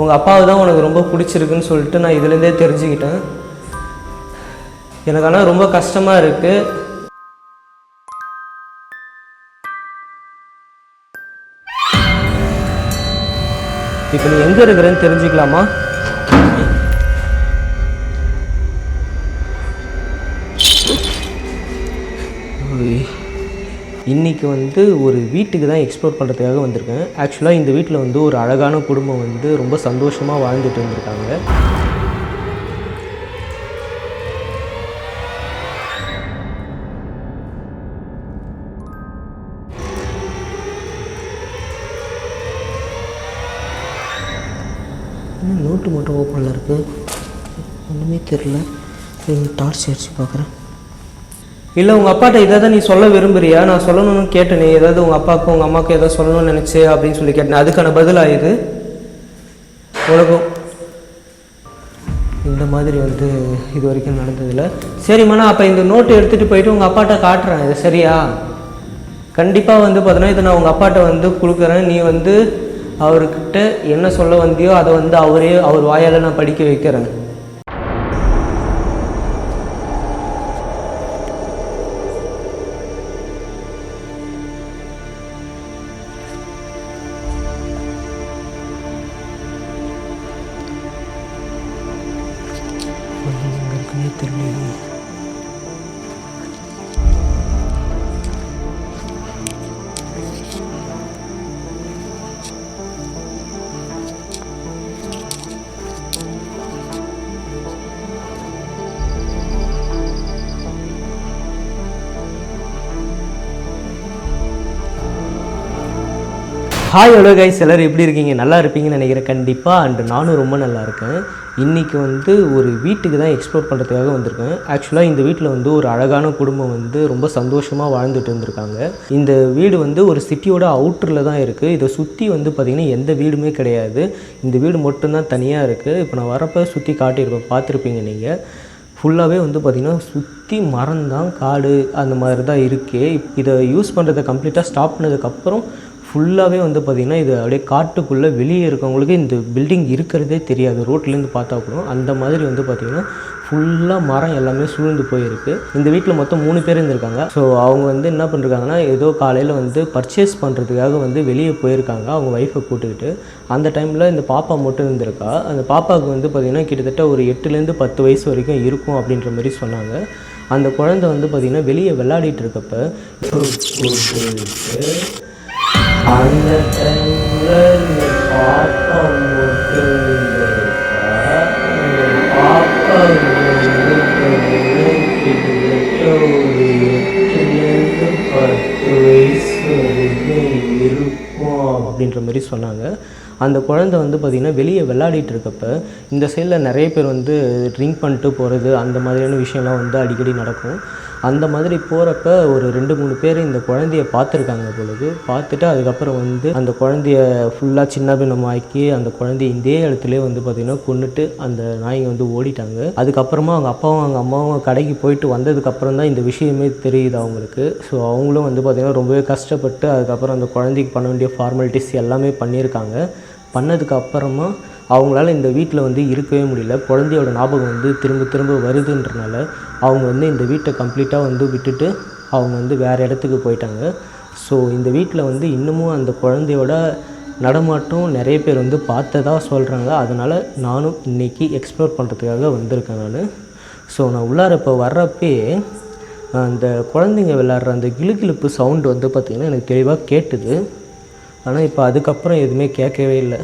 உங்கள் அப்பாவை தான் உனக்கு ரொம்ப பிடிச்சிருக்குன்னு சொல்லிட்டு நான் இதுலேருந்தே தெரிஞ்சுக்கிட்டேன். எனக்கு ஆனால் ரொம்ப கஷ்டமாக இருக்குது. இப்போ நீ எங்கே இருக்கிறேன்னு தெரிஞ்சுக்கலாமா? இன்றைக்கி வந்து ஒரு வீட்டுக்கு தான் எக்ஸ்ப்ளோர் பண்ணுறதுக்காக வந்திருக்கேன். ஆக்சுவலாக இந்த வீட்டில் வந்து ஒரு அழகான குடும்பம் வந்து ரொம்ப சந்தோஷமாக வாழ்ந்துட்டு வந்திருக்காங்க. இன்னும் நோட்டு மட்டும் ஓப்பனில் இருக்குது, ஒன்றுமே தெரில. டார்ச் அடிச்சு பார்க்குறேன். இல்லை உங்கள் அப்பாட்ட இதை தான் நீ சொல்ல விரும்புறியா? நான் சொல்லணும்னு கேட்டேனே, ஏதாவது உங்கள் அப்பாவுக்கும் உங்கள் அம்மாவுக்கும் எதாவது சொல்லணும்னு நினச்சி அப்படின்னு சொல்லி கேட்டேன். அதுக்கான பதிலாக இது உனக்கும் இந்த மாதிரி வந்து இது வரைக்கும் நடந்ததில்லை. சரிம்மா, அப்போ இந்த நோட்டு எடுத்துகிட்டு போயிட்டு உங்கள் அப்பாட்ட காட்டுறேன். இது சரியா? கண்டிப்பாக வந்து பார்த்தீங்கன்னா இதை நான் உங்கள் அப்பாட்ட வந்து கொடுக்குறேன். நீ வந்து அவர்கிட்ட என்ன சொல்ல வந்தியோ அதை வந்து அவர் வாயால் நான் படிக்க வைக்கிறேன். தெரியல. ஹாய் ஹலோ கைஸ், எல்லோரும் எப்படி இருக்கீங்க? நல்லா இருப்பீங்கன்னு நினைக்கிறேன் கண்டிப்பாக. அண்டு நானும் ரொம்ப நல்லா இருக்கேன். இன்றைக்கி வந்து ஒரு வீட்டுக்கு தான் எக்ஸ்ப்ளோர் பண்ணுறதுக்காக வந்திருக்கேன். ஆக்சுவலாக இந்த வீட்டில் வந்து ஒரு அழகான குடும்பம் வந்து ரொம்ப சந்தோஷமாக வாழ்ந்துட்டு இருந்திருக்காங்க. இந்த வீடு வந்து ஒரு சிட்டியோட அவுட்டரில் தான் இருக்குது. இதை சுற்றி வந்து பார்த்திங்கன்னா எந்த வீடுமே கிடையாது. இந்த வீடு மட்டும்தான் தனியாக இருக்குது. இப்போ நான் வரப்போ சுற்றி காட்டியிருப்பேன், பார்த்துருப்பீங்க நீங்கள். ஃபுல்லாகவே வந்து பார்த்திங்கன்னா சுற்றி மரம் தான், காடு அந்த மாதிரி தான் இருக்குது. இதை யூஸ் பண்ணுறதை கம்ப்ளீட்டாக ஸ்டாப் பண்ணதுக்கப்புறம் ஃபுல்லாகவே வந்து பார்த்திங்கன்னா இது அப்படியே காட்டுக்குள்ளே வெளியே இருக்கவங்களுக்கு இந்த பில்டிங் இருக்கிறதே தெரியாது, ரோட்லேருந்து பார்த்தா கூட. அந்த மாதிரி வந்து பார்த்திங்கன்னா ஃபுல்லாக மரம் எல்லாமே சூழ்ந்து போயிருக்கு. இந்த வீட்டில் மொத்தம் 3 பேர் இருந்திருக்காங்க. ஸோ அவங்க வந்து என்ன பண்ணிருக்காங்கன்னா, ஏதோ காலையில் வந்து பர்ச்சேஸ் பண்ணுறதுக்காக வந்து வெளியே போயிருக்காங்க அவங்க ஒய்ஃபை கூட்டுக்கிட்டு. அந்த டைமில் இந்த பாப்பா மட்டும் இருந்திருக்கா. அந்த பாப்பாவுக்கு வந்து பார்த்திங்கன்னா கிட்டத்தட்ட ஒரு 8லேருந்து 10 வயசு வரைக்கும் இருக்கும் அப்படின்ற மாதிரி சொன்னாங்க. அந்த குழந்தை வந்து பார்த்திங்கன்னா வெளியே விளையாடிட்டு இருக்கப்ப அந்த டைமில் பாப்பா மட்டும் பாப்பா கிட்டத்தட்ட ஒரு 8லேருந்து 10 வயசு வரைக்கும் இருக்கும் அப்படின்ற மாதிரி சொன்னாங்க. அந்த குழந்தை வந்து பார்த்திங்கன்னா வெளியே விளையாடிட்டு இருக்கப்ப இந்த சைடில் நிறைய பேர் வந்து ட்ரிங்க் பண்ணிட்டு போகிறது அந்த மாதிரியான விஷயம்லாம் வந்து அடிக்கடி நடக்கும். அந்த மாதிரி போகிறப்ப ஒரு 2-3 பேர் இந்த குழந்தைய பார்த்துருக்காங்க பொழுது. பார்த்துட்டு அதுக்கப்புறம் வந்து அந்த குழந்தைய ஃபுல்லாக சின்ன பின்னமாக்கி அந்த குழந்தைய இதே இடத்துலேயே வந்து பார்த்திங்கன்னா கொன்னுட்டு அந்த நாய்ங்க வந்து ஓடிட்டாங்க. அதுக்கப்புறமா அவங்க அப்பாவும் அவங்க அம்மாவும் கடைக்கு போயிட்டு வந்ததுக்கப்புறம் தான் இந்த விஷயமே தெரியுது அவங்களுக்கு. ஸோ அவங்களும் வந்து பார்த்திங்கன்னா ரொம்பவே கஷ்டப்பட்டு அதுக்கப்புறம் அந்த குழந்தைக்கு பண்ண வேண்டிய ஃபார்மாலிட்டிஸ் எல்லாமே பண்ணியிருக்காங்க. பண்ணதுக்கு அப்புறமா அவங்களால இந்த வீட்டில் வந்து இருக்கவே முடியல. குழந்தையோட ஞாபகம் வந்து திரும்ப திரும்ப வருதுன்றனால அவங்க வந்து இந்த வீட்டை கம்ப்ளீட்டாக வந்து விட்டுட்டு அவங்க வந்து வேறு இடத்துக்கு போயிட்டாங்க. ஸோ இந்த வீட்டில் வந்து இன்னமும் அந்த குழந்தையோட நடமாட்டம் நிறைய பேர் வந்து பார்த்ததாக சொல்கிறாங்க. அதனால் நானும் இன்றைக்கி எக்ஸ்ப்ளோர் பண்ணுறதுக்காக வந்திருக்கேன் நான். ஸோ நான் உள்ளார இப்போ வர்றப்பே அந்த குழந்தைங்க விளையாடுற அந்த கிளுகிளுப்பு சவுண்டு வந்து பார்த்திங்கன்னா எனக்கு தெளிவாக கேட்டுது. ஆனால் இப்போ அதுக்கப்புறம் எதுவுமே கேட்கவே இல்லை.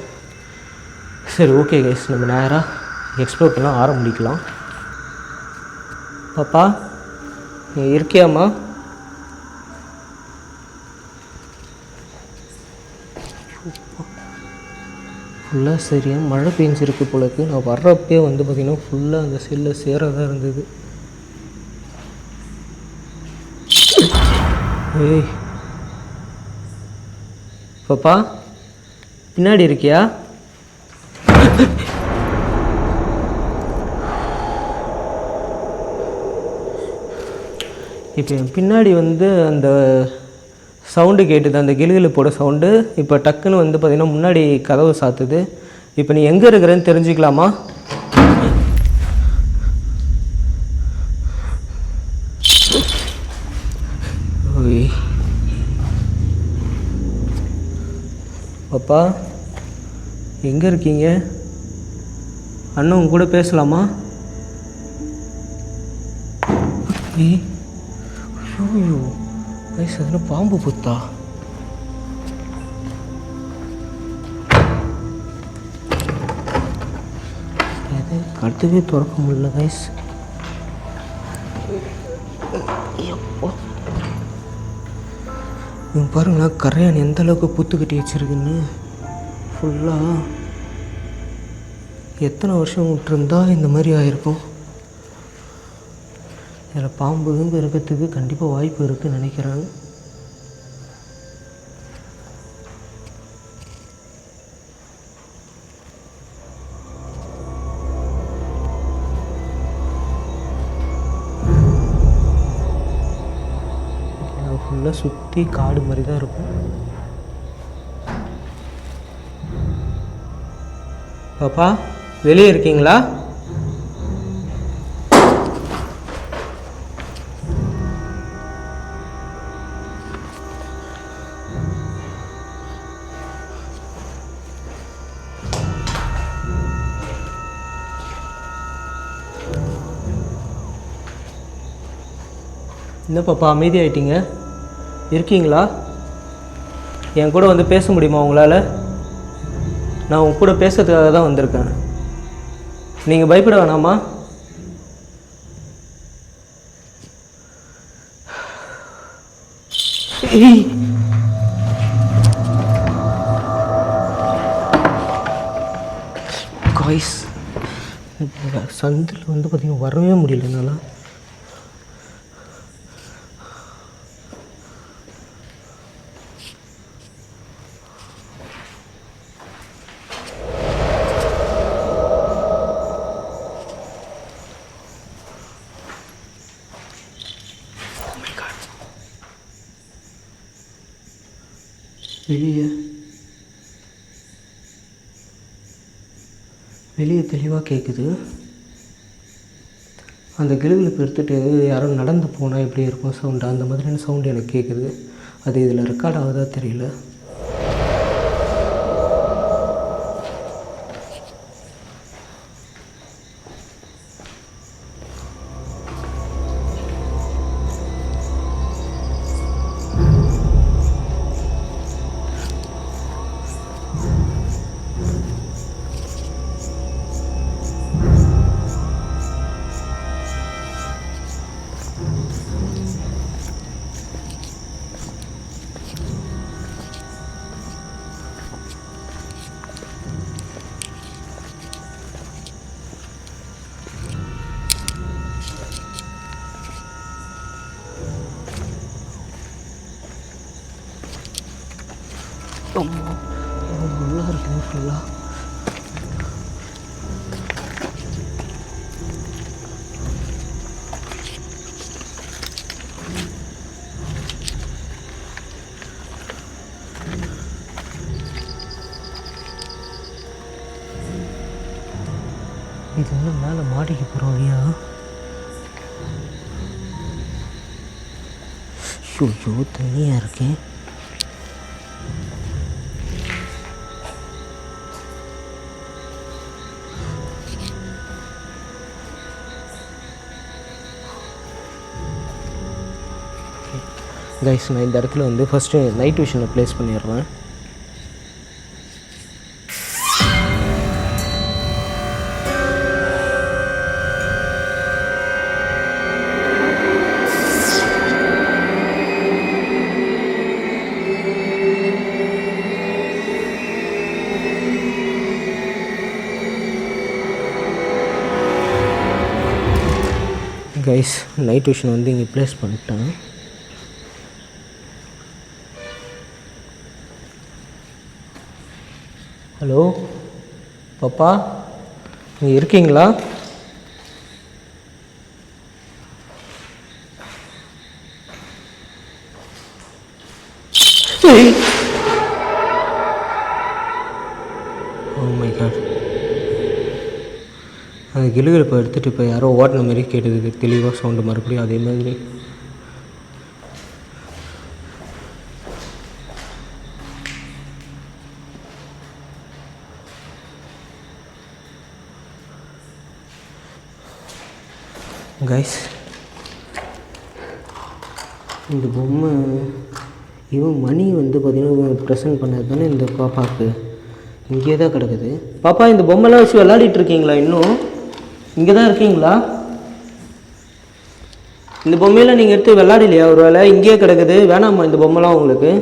சரி, ஓகே கைஸ், நம்ம நேராக எக்ஸ்ப்ளோர் பண்ண ஆரம்பிக்கலாம். பாப்பா நீ இருக்கியாம்மா? ஃபுல்லாக சரியாக மழை பெஞ்சிருக்கு போலக்கு. நான் வர்றப்பே வந்து பார்த்திங்கன்னா ஃபுல்லாக அந்த செல்லில் சேரதாக இருந்தது. ஏய் பாப்பா, பின்னாடி இருக்கியா? இப்போ என் பின்னாடி வந்து அந்த சவுண்டு கேட்டுது, அந்த கிளுகிளுப்போட சவுண்டு. இப்போ டக்குன்னு வந்து பார்த்திங்கன்னா முன்னாடி கதவு சாத்துது. இப்போ நீ எங்கே இருக்கிறேன்னு தெரிஞ்சுக்கலாமா? பாப்பா எங்கே இருக்கீங்க? அண்ணன் உங்க கூட பேசலாமா? ஐயோ வயசு அதில் பாம்பு புத்தா. எது கடுத்தவே திறக்க முடியல வயசு. இவங்க பாருங்களா கரையான் எந்த அளவுக்கு புத்து கட்டி வச்சிருக்குன்னு. ஃபுல்லாக எத்தனை வருஷம் விட்டுருந்தா இந்த மாதிரி ஆயிருக்கும். இதில் பாம்பு இருக்கிறதுக்கு கண்டிப்பாக வாய்ப்பு இருக்குதுன்னு நினைக்கிறேன். ஃபுல்லாக சுற்றி காடு மாதிரி தான் இருக்கும். பாப்பா வெளியே இருக்கீங்களா? என்ன பாப்பா அமைதி ஆயிட்டீங்க? இருக்கீங்களா? என் கூட வந்து பேச முடியுமா உங்களால்? நான் உங்க கூட பேசுறதுக்காக தான் வந்திருக்கேன். நீங்கள் பயப்பட வேணாமா? காய்ஸ் சந்தில் வந்து பார்த்தீங்கன்னா வரவே முடியல என்னால். வெளியே தெளிவாக கேட்குது. அந்த கிளுகிளுப்பு எடுத்துகிட்டு யாரும் நடந்து போனால் எப்படி இருக்கும் சவுண்டு, அந்த மாதிரியான சவுண்டு எனக்கு கேட்குது. அது இதில் ரெக்கார்ட் ஆகுதா தெரியல. நல்லா இருக்குது ஃபுல்லாக. இது இன்னும் மேலே மாடிக்கு போகிறோம் ஐயா. ஐயோ தண்ணியாக இருக்கேன். கைஸ் நான் இந்த இடத்துல வந்து ஃபஸ்ட்டு நைட் விஷனை ப்ளேஸ் பண்ணிடுறேன். கைஸ் நைட் விஷன் வந்து இங்கே ப்ளேஸ் பண்ணிட்டேன். ஹலோ பாப்பா நீங்கள் இருக்கீங்களா? Oh my God. அந்த கிளுகிழப்பை எடுத்துகிட்டு இப்போ யாரோ ஓட்டின மாதிரி கேட்டது தெளிவாக சவுண்டு மறுபடியும் அதே மாதிரி. கைஸ், இந்த பொம்மை இவன் மணி வந்து பார்த்திங்கன்னா ப்ரெசென்ட் பண்ணது தானே இந்த பாப்பாவுக்கு. இங்கே தான் கிடக்குது. பாப்பா, இந்த பொம்மைலாம் வச்சு விளையாடிட்டு இருக்கீங்களா? இன்னும் இங்கே தான் இருக்கீங்களா? இந்த பொம்மையெல்லாம் நீங்கள் எடுத்து விளையாடலையா? ஒரு வேளை இங்கேயே கிடக்குது, வேணாமா இந்த பொம்மைலாம் உங்களுக்கு?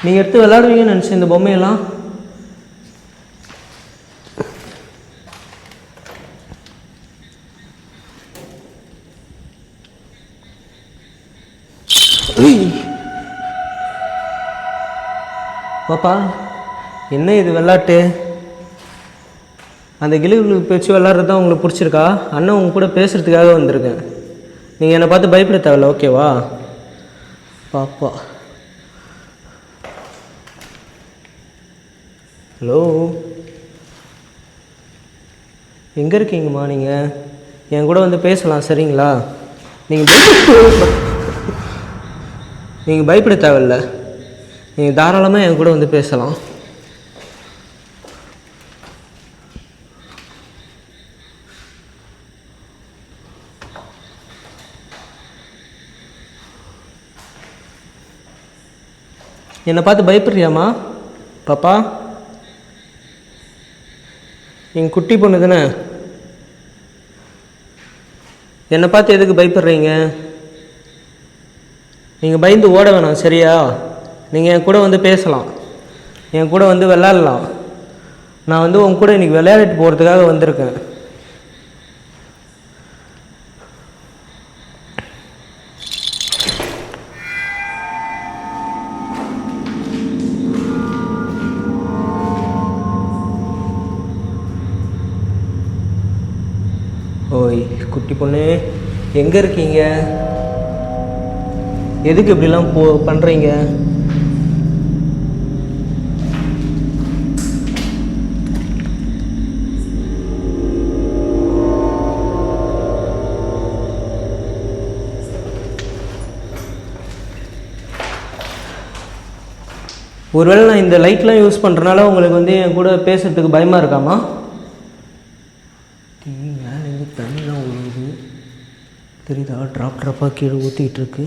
நீங்கள் எடுத்து விளையாடுவீங்கன்னு நினச்சேன் இந்த பொம்மையெல்லாம். பாப்பா, என்ன இது விளாட்டு? அந்த கிளிகள் பேச்சு விளாட்றது தான் உங்களுக்கு பிடிச்சிருக்கா? அண்ணன் உங்க கூட பேசுகிறதுக்காக வந்திருக்கேன். நீங்கள் என்னை பார்த்து பயப்பட தேவையில்ல, ஓகேவா? பாப்பா, ஹலோ, எங்கே இருக்கீங்கம்மா? நீங்கள் என் கூட வந்து பேசலாம், சரிங்களா? நீங்கள் பயப்பட தேவையில்ல, நீங்கள் தாராளமாக என் கூட வந்து பேசலாம். என்னை பார்த்து பயப்படுறியாம்மா? பாப்பா, நீங்கள் குட்டி பொண்ணு தானே? என்னை பார்த்து எதுக்கு பயப்படுறீங்க? நீங்கள் பயந்து ஓட வேணாம், சரியா? நீங்கள் என் கூட வந்து பேசலாம், என் கூட வந்து விளையாடலாம். நான் வந்து உன் கூட இன்றைக்கி விளையாடிட்டு போகிறதுக்காக வந்திருக்கேன். ஓய் குட்டி பொண்ணு, எங்கே இருக்கீங்க? எதுக்கு இப்படிலாம் பண்ணுறீங்க? ஒருவேளை நான் இந்த லைட்லாம் யூஸ் பண்ணுறனால உங்களுக்கு வந்து என் கூட பேசுகிறதுக்கு பயமாக இருக்காமா? மேலேருந்து தண்ணிலாம் விழுகுது தெரியுதா? ட்ராப்பாக கீழே ஊற்றிக்கிட்டு இருக்கு.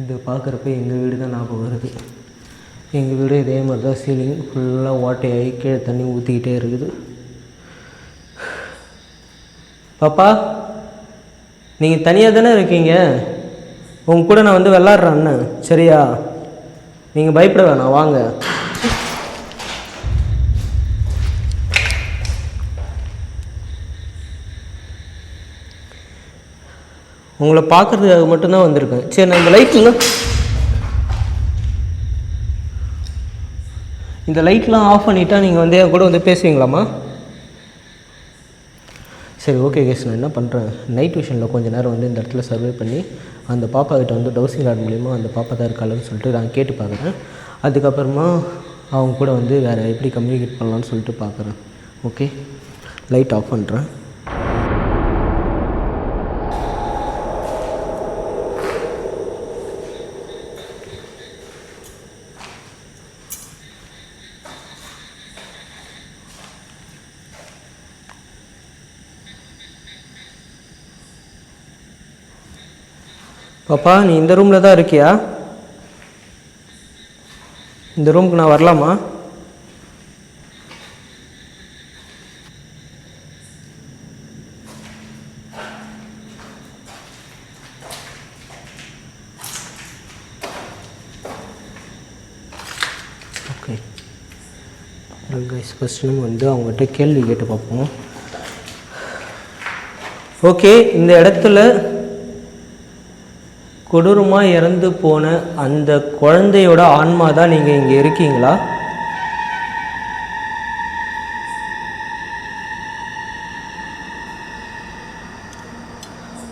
இதை பார்க்குறப்ப எங்கள் வீடு தான் ஞாபகம் வருது. எங்கள் வீடு இதே மாதிரி தான், சீலிங் ஃபுல்லாக ஓட்டையாகி கீழே தண்ணி ஊற்றிக்கிட்டே இருக்குது. பாப்பா, நீங்கள் தனியாக தானே இருக்கீங்க? உங்க கூட நான் வந்து விளாட்றேன் அண்ணன், சரியா? நீங்கள் பயப்பட வேணாம், வாங்க. உங்களை பார்க்குறதுக்காக மட்டும்தான் வந்திருக்கேன். சரி, நான் இந்த லைட்லாம் ஆஃப் பண்ணிட்டா நீங்கள் வந்து என் கூட வந்து பேசுவீங்களாம்மா? சரி, ஓகே கேஸ், நான் என்ன பண்ணுறேன், நைட் விஷனில் கொஞ்சம் நேரம் வந்து இந்த இடத்துல சர்வே பண்ணி அந்த பாப்பா கிட்ட வந்து டவுசிங் கார்டு மூலிமா அந்த பாப்பா தான் இருக்காளுன்னு சொல்லிட்டு நான் கேட்டு பார்க்குறேன். அதுக்கப்புறமா அவங்க கூட வந்து வேறு எப்படி கம்யூனிகேட் பண்ணலான்னு சொல்லிட்டு பார்க்குறேன். ஓகே, லைட் ஆஃப் பண்ணுறேன். பாப்பா, நீ இந்த ரூமில் தான் இருக்கியா? இந்த ரூமுக்கு நான் வரலாமா? ஓகே கைஸ், ஃபஸ்ட் நம்ம வந்து அவங்ககிட்ட கேள்வி கேட்டு பார்ப்போம். ஓகே, இந்த இடத்துல கொடூரமாக இறந்து போன அந்த குழந்தையோட ஆன்மா தான் நீங்கள் இங்கே இருக்கீங்களா?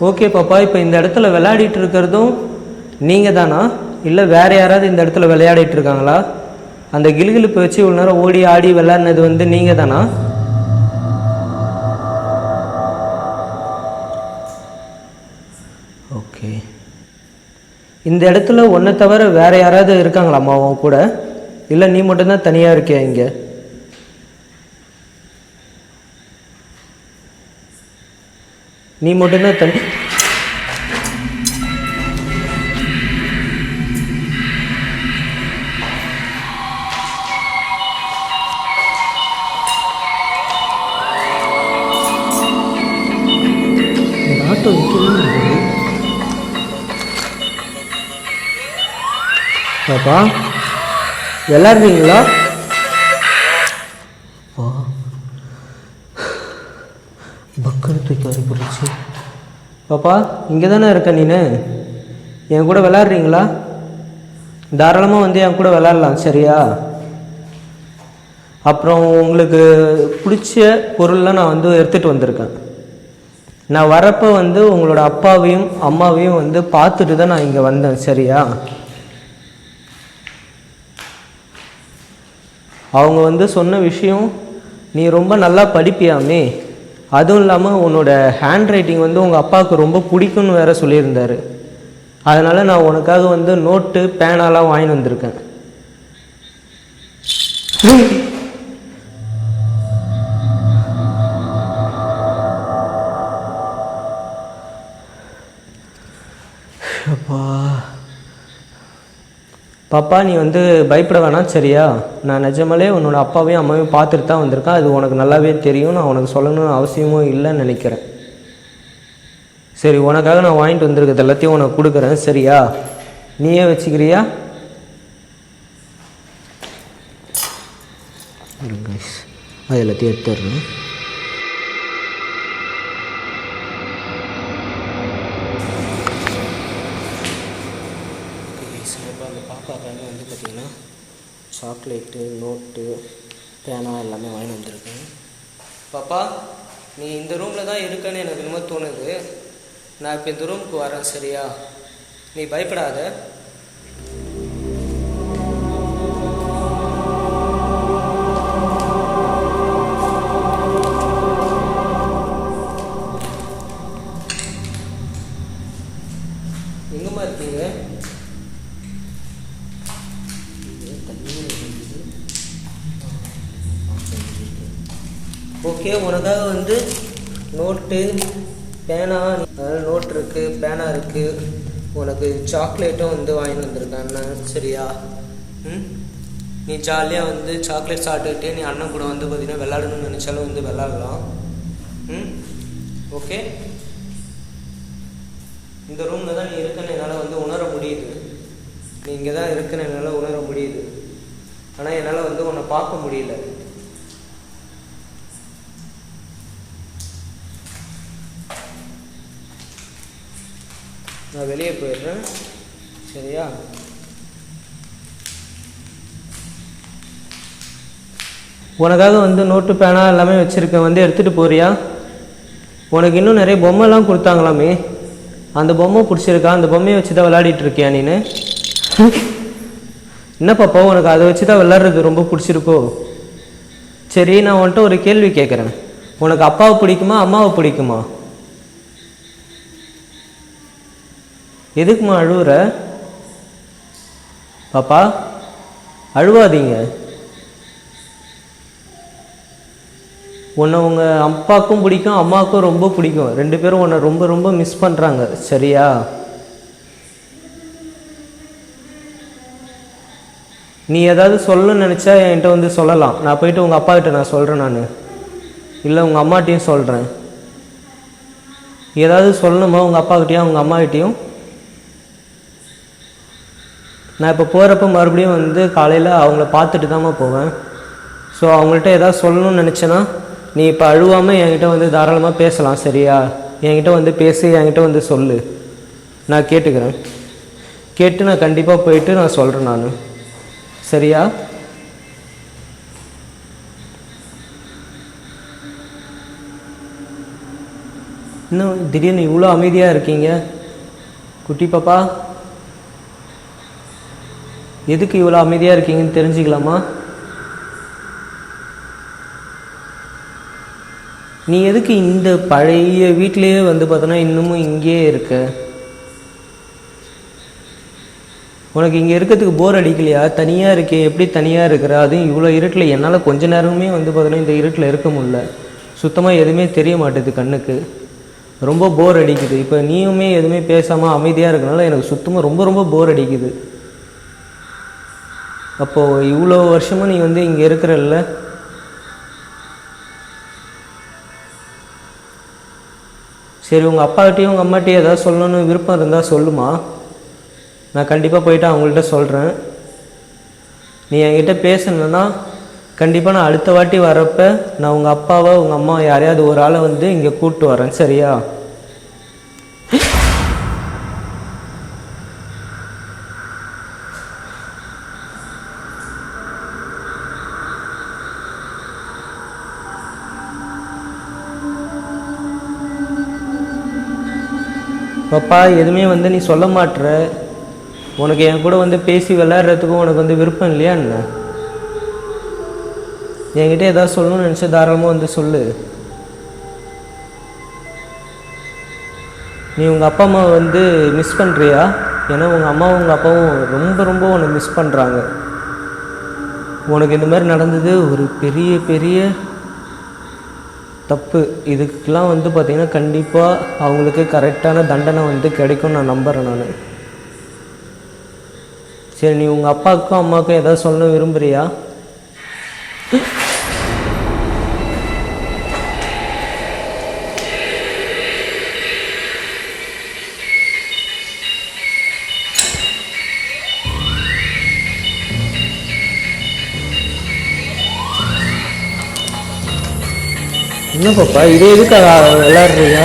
ஓகே பாப்பா, இப்போ இந்த இடத்துல விளையாடிட்டு இருக்கிறதும் நீங்கள் தானா? இல்லை வேறு யாராவது இந்த இடத்துல விளையாடிட்டு இருக்காங்களா? அந்த கிலுகிலுப்பு வச்சு இவ்வளோ நேரம் ஓடி ஆடி விளையாடினது வந்து நீங்கள் தானா? ஓகே. இந்த இடத்துல ஒன்றை தவிர வேறு யாராவது இருக்காங்களாம்மா உன் கூட? இல்லை நீ மட்டும்தான் தனியாக இருக்கியா இங்கே? நீ மட்டும்தான் தனி. ஆட்டோ பாப்பா விளாட்றீங்களா? பக்கத்து தூக்கி அனுப்பிடுச்சு. பாப்பா இங்கே தானே இருக்க நீனு? என் கூட விளாட்றீங்களா? தாராளமாக வந்து என் கூட விளாட்லாம் சரியா? அப்புறம் உங்களுக்கு பிடிச்ச பொருள்லாம் நான் வந்து எடுத்துகிட்டு வந்திருக்கேன். நான் வரப்போ வந்து உங்களோட அப்பாவையும் அம்மாவையும் வந்து பார்த்துட்டு தான் நான் இங்கே வந்தேன் சரியா? அவங்க வந்து சொன்ன விஷயம், நீ ரொம்ப நல்லா படிப்பியாமே, அதுவும் இல்லாமல் உன்னோட ஹேண்ட் ரைட்டிங் வந்து உங்கள் அப்பாவுக்கு ரொம்ப பிடிக்கும்னு வேறு சொல்லியிருந்தார். அதனால் நான் உனக்காக வந்து நோட்டு பேனாலாம் வாங்கிட்டு வந்திருக்கேன். அப்பா பாப்பா நீ வந்து பயப்பட வேணாம் சரியா? நான் நிஜமாலே உன்னோட அப்பாவையும் அம்மாவையும் பார்த்துட்டு தான் வந்திருக்கேன். அது உனக்கு நல்லாவே தெரியும். நான் உனக்கு சொல்லணும்னு அவசியமும் இல்லைன்னு நினைக்கிறேன். சரி, உனக்காக நான் வாங்கிட்டு வந்திருக்கிறது எல்லாத்தையும் உனக்கு கொடுக்குறேன் சரியா? நீயே வச்சுக்கிறியா? அது எல்லாத்தையும் எடுத்துடுறேன். பாப்பாக்காக வந்து பார்த்திங்கன்னா சாக்லேட்டு, நோட்டு, பேனா எல்லாமே வாங்கிட்டு வந்திருக்கேன். பாப்பா நீ இந்த ரூமில் தான் இருக்கன்னு எனக்கு என்னமோ தோணுது. நான் இப்போ இந்த ரூமுக்கு வரேன் சரியா? நீ பயப்படாத. எங்கம்மா இருக்கீங்க? ஓகே, உனக்காக வந்து நோட்டு, பேனா, நோட் இருக்குது, பேனா இருக்குது, உனக்கு சாக்லேட்டும் வந்து வாங்கிட்டு வந்திருக்கேன் சரியா? நீ ஜாலியாக வந்து சாக்லேட் சாப்பிட்டுக்கிட்டே நீ அண்ணன் கூட வந்து பார்த்தீங்கன்னா விளாடணும்னு நினச்சாலும் வந்து விளாடலாம். ஓகே, இந்த ரூமில் தான் நீ இருக்குன்னு என்னால் வந்து உணர முடியுது. நீ இங்கே தான் இருக்குன்னு என்னால் உணர முடியுது. ஆனால் என்னால் வந்து உன்னை பார்க்க முடியல. நான் வெளியே போயிடுறேன் சரியா? உனக்காக வந்து நோட்டு, பேனா எல்லாமே வச்சுருக்கேன், வந்து எடுத்துகிட்டு போறியா? உனக்கு இன்னும் நிறைய பொம்மைலாம் கொடுத்தாங்களாமே, அந்த பொம்மை பிடிச்சிருக்கா? அந்த பொம்மையை வச்சு தான் விளையாடிட்டு இருக்கியா நீனு? என்ன பாப்பா உனக்கு அதை வச்சு தான் விளையாடுறது ரொம்ப பிடிச்சிருக்கோ? சரி, நான் உன்கிட்ட ஒரு கேள்வி கேட்குறேன். உனக்கு அப்பாவை பிடிக்குமா அம்மாவை பிடிக்குமா? எதுக்குமா அழுவுற? பாப்பா அழுவாதீங்க. உன்னை உங்கள் அப்பாவுக்கும் பிடிக்கும், அம்மாவுக்கும் ரொம்ப பிடிக்கும். ரெண்டு பேரும் உன்னை ரொம்ப ரொம்ப மிஸ் பண்ணுறாங்க சரியா? நீ ஏதாவது சொல்லணும்னு நினச்சா என்கிட்ட வந்து சொல்லலாம். நான் போயிட்டு உங்கள் அப்பா கிட்ட நான் சொல்கிறேன். நான் இல்லை உங்கள் அம்மாட்டையும் சொல்கிறேன். ஏதாவது சொல்லணுமா உங்கள் அப்பாக்கிட்டையும் உங்கள் அம்மாக்கிட்டையும்? நான் இப்போ போகிறப்ப மறுபடியும் வந்து காலையில் அவங்கள பார்த்துட்டு தாம்மா போவேன். ஸோ அவங்கள்ட்ட ஏதாவது சொல்லணும்னு நினச்சேன்னா நீ இப்போ அழுவாமல் என்கிட்ட வந்து தாராளமாக பேசலாம் சரியா? என்கிட்ட வந்து பேசி என்கிட்ட வந்து சொல்லு, நான் கேட்டுக்கிறேன். கேட்டு நான் கண்டிப்பாக போயிட்டு நான் சொல்கிறேன் நான் சரியா? இன்னும் திடீர்னு இவ்வளோ அமைதியாக இருக்கீங்க குட்டி பாப்பா? எதுக்கு இவ்வளோ அமைதியாக இருக்கீங்கன்னு தெரிஞ்சுக்கலாமா? நீ எதுக்கு இந்த பழைய வீட்டிலையே வந்து பார்த்தோன்னா இன்னமும் இங்கேயே இருக்க? உனக்கு இங்கே இருக்கிறதுக்கு போர் அடிக்கலையா? தனியாக இருக்கே, எப்படி தனியாக இருக்கிற? அதுவும் இவ்வளோ இருட்டில் என்னால் கொஞ்ச நேரமே வந்து பார்த்தோன்னா இந்த இருட்டில் இருக்க முடியல. சுத்தமாக எதுவுமே தெரிய மாட்டேது கண்ணுக்கு, ரொம்ப போர் அடிக்குது. இப்போ நீயுமே எதுவுமே பேசாமல் அமைதியாக இருக்கனால எனக்கு சுத்தமாக ரொம்ப ரொம்ப போர் அடிக்குது. அப்போது இவ்வளோ வருஷமாக நீ வந்து இங்கே இருக்கிறல்ல, சரி உங்கள் அப்பாக்கிட்டையும் உங்கள் அம்மாட்டையும் ஏதாவது சொல்லணும்னு விருப்பம் இருந்தால் சொல்லுமா, நான் கண்டிப்பாக போயிட்டு அவங்கள்ட்ட சொல்கிறேன். நீ என்கிட்ட பேசணுன்னா கண்டிப்பாக நான் அடுத்த வாட்டி வரப்போ நான் உங்கள் அப்பாவை உங்கள் அம்மா யாரையாவது ஒரு ஆளை வந்து இங்கே கூப்பிட்டு வரேன், சரியா? பாப்பா எதுவுமே வந்து நீ சொல்ல மாட்டுற. உனக்கு என் கூட வந்து பேசி விளையாடுறதுக்கும் உனக்கு வந்து விருப்பம் இல்லையா என்ன? என்கிட்ட ஏதாவது சொல்லணும்னு நினச்சா தாராளமாக வந்து சொல்லு. நீ உங்கள் அப்பா அம்மாவை வந்து மிஸ் பண்ணுறியா? ஏன்னா உங்கள் அம்மாவும் உங்கள் அப்பாவும் ரொம்ப ரொம்ப உன்னை மிஸ் பண்ணுறாங்க. உனக்கு இந்த மாதிரி நடந்தது ஒரு பெரிய பெரிய தப்பு. இதுக்கெலாம் வந்து பார்த்திங்கன்னா கண்டிப்பாக அவங்களுக்கு கரெக்டான தண்டனை வந்து கிடைக்கும்னு நான் நம்புகிறேன் நான். சரி நீ உங்கள் அப்பாவுக்கும் அம்மாவுக்கும் ஏதாவது சொல்ல விரும்புகிறியா? என்ன பாப்பா இதே எதுக்கு விளையாடுறியா?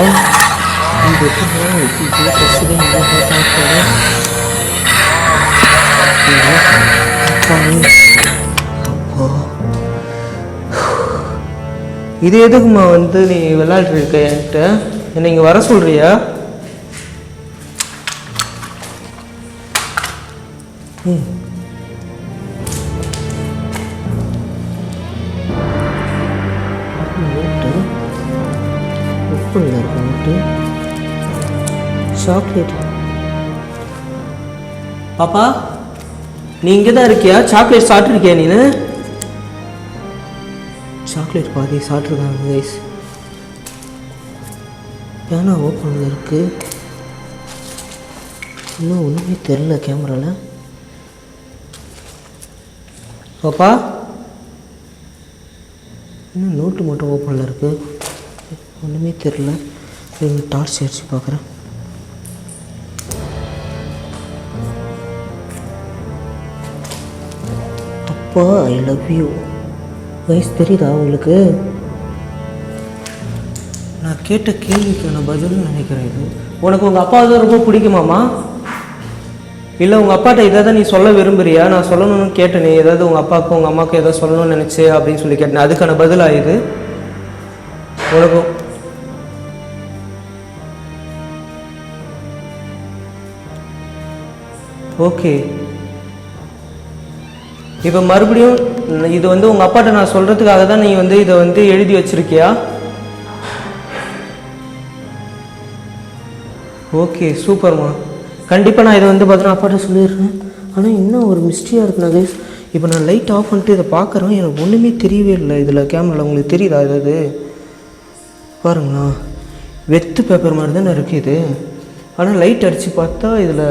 இது எதுக்குமா வந்து நீ விளையாடுறிருக்க என்கிட்ட? என்னை இங்கே வர சொல்றியா? சாக்லேட். பாப்பா நீ இங்கே தான் இருக்கியா? சாக்லேட் சாப்பிட்ருக்கியா நீ? சாக்லேட் பாதி சாப்பிட்ருக்காங்க கைஸ். பேனா ஓப்பனில் இருக்குது, இன்னும் ஒன்றுமே தெரில கேமராவில். பாப்பா இன்னும் நோட்டு மட்டும் ஓப்பனில் இருக்குது, ஒன்றுமே தெரில. டார்ச் அடிச்சு பார்க்குறேன். அப்பா ஐ லவ் யூ வயசு தெரியுதா உங்களுக்கு? நான் கேட்ட கேள்விக்கான பதில்னு நினைக்கிறேன். இது உனக்கு உங்கள் அப்பா தான் ரொம்ப பிடிக்குமாம்மா? இல்லை உங்கள் அப்பாட்ட இதை தான் நீ சொல்ல விரும்புறியா? நான் சொல்லணும்னு கேட்டேனே, ஏதாவது உங்கள் அப்பாவுக்கும் உங்கள் அம்மாவுக்கும் ஏதாவது சொல்லணும்னு நினச்சி அப்படின்னு சொல்லி கேட்டேன். அதுக்கான பதிலாக இது உனக்கும்? ஓகே, இப்போ மறுபடியும் இது வந்து உங்கள் அப்பாட்ட நான் சொல்கிறதுக்காக தான் நீ வந்து இதை வந்து எழுதி வச்சிருக்கியா? ஓகே சூப்பர்மா. கண்டிப்பாக நான் இதை வந்து பார்த்தீங்கன்னா அப்பாட்ட சொல்லிடுறேன். ஆனால் இன்னும் ஒரு மிஸ்ட்ரியாக இருக்குண்ணா கைஸ். இப்போ நான் லைட் ஆஃப் பண்ணிட்டு இதை பார்க்குறேன், எனக்கு ஒன்றுமே தெரியவே இல்லை இதில் கேமராவில். உங்களுக்கு தெரியுதா ஏதாவது? பாருங்களா, வெத்து பேப்பர் மாதிரி தானே இருக்குது இது. ஆனால் லைட் அடித்து பார்த்தா இதில்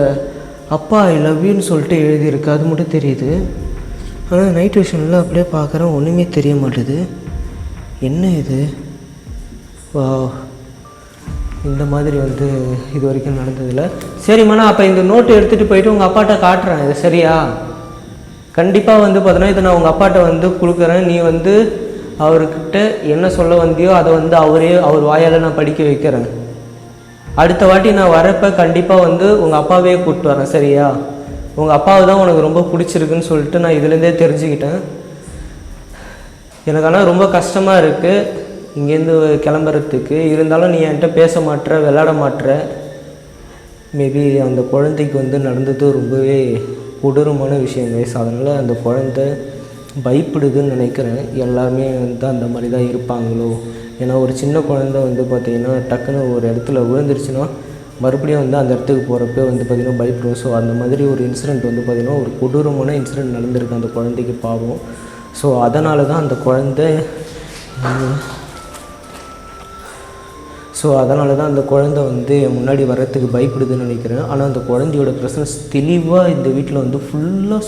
அப்பா ஐ லவ் யூன்னு சொல்லிட்டு எழுதியிருக்கு, அது மட்டும் தெரியுது. ஆனால் நைட் விஷனில் அப்படியே பார்க்குறேன், ஒன்றுமே தெரிய மாட்டுது. என்ன இது? வா, இந்த மாதிரி வந்து இது வரைக்கும் நடந்ததில்லை. சரிம்மா, நான் அப்போ இந்த நோட்டு எடுத்துகிட்டு போயிட்டு உங்கள் அப்பாட்ட காட்டுறேன் இது, சரியா? கண்டிப்பாக வந்து பார்த்தோன்னா இதை நான் உங்கள் அப்பாட்ட வந்து கொடுக்குறேன். நீ வந்து அவர்கிட்ட என்ன சொல்ல வந்தியோ அதை வந்து அவர் வாயால் நான் படிக்க வைக்கிறேன். அடுத்த வாட்டி நான் வரப்போ கண்டிப்பாக வந்து உங்கள் அப்பாவே கூப்பிட்டு வரேன், சரியா? உங்கள் அப்பாவை தான் உனக்கு ரொம்ப பிடிச்சிருக்குன்னு சொல்லிட்டு நான் இதுலேருந்தே தெரிஞ்சுக்கிட்டேன். எனக்கு ஆனால் ரொம்ப கஷ்டமாக இருக்குது இங்கேருந்து கிளம்புறதுக்கு. இருந்தாலும் நீ என்கிட்ட பேச மாட்டுற, விளையாட மாட்டுற. மேபி அந்த குழந்தைக்கு வந்து நடந்தது ரொம்பவே கொடூரமான விஷயம் கைஸ். அதனால் அந்த குழந்தை பயப்படுதுன்னு நினைக்கிறேன். எல்லாருமே வந்து அந்த மாதிரி தான் இருப்பாங்களோ. ஏன்னா ஒரு சின்ன குழந்தை வந்து பார்த்திங்கன்னா டக்குன்னு ஒரு இடத்துல விழுந்துருச்சுன்னா மறுபடியும் வந்து அந்த இடத்துக்கு போகிறப்ப வந்து பார்த்திங்கன்னா பயப்படும். ஸோ அந்த மாதிரி ஒரு இன்சிடெண்ட் வந்து பார்த்திங்கன்னா ஒரு கொடூரமான இன்சிடெண்ட் நடந்திருக்கு அந்த குழந்தைக்கு, பாவம். ஸோ அதனால தான் அந்த குழந்தை வந்து முன்னாடி வர்றதுக்கு பயப்படுதுன்னு நினைக்கிறேன். ஆனால் அந்த குழந்தையோட ப்ரெசன்ஸ் தெளிவாக இந்த வீட்டில் வந்து ஃபுல்லாக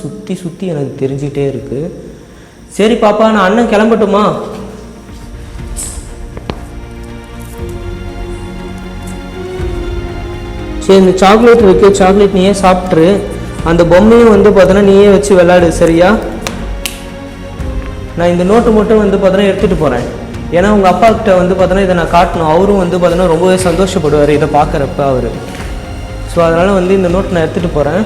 சுற்றி எனக்கு தெரிஞ்சிகிட்டே இருக்குது. சரி பாப்பா, நான் அண்ணன் கிளம்பட்டுமா? சரி, இந்த சாக்லேட் இருக்கு, சாக்லேட் நீயே சாப்பிட்ரு. அந்த பொம்மையும் வந்து பார்த்தோன்னா நீயே வச்சு விளையாடு, சரியா? நான் இந்த நோட்டு மட்டும் வந்து பார்த்தோன்னா எடுத்துகிட்டு போகிறேன். ஏன்னா உங்கள் அப்பா கிட்ட வந்து பார்த்தோன்னா இதை நான் காட்டணும். அவரும் வந்து பார்த்தோன்னா ரொம்பவே சந்தோஷப்படுவார் இதை பார்க்குறப்ப அவர். ஸோ அதனால் வந்து இந்த நோட் நான் எடுத்துகிட்டு போகிறேன்.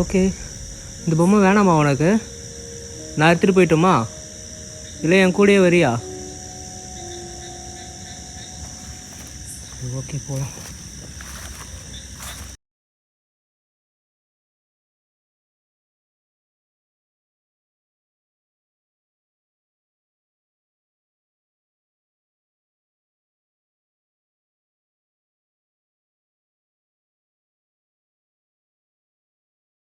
ஓகே, இந்த பொம்மை வேணாமா உனக்கு? நான் எடுத்துகிட்டு போயிட்டோமா, இல்லை என் கூடயே வரியா? ஓகே, போகலாம்.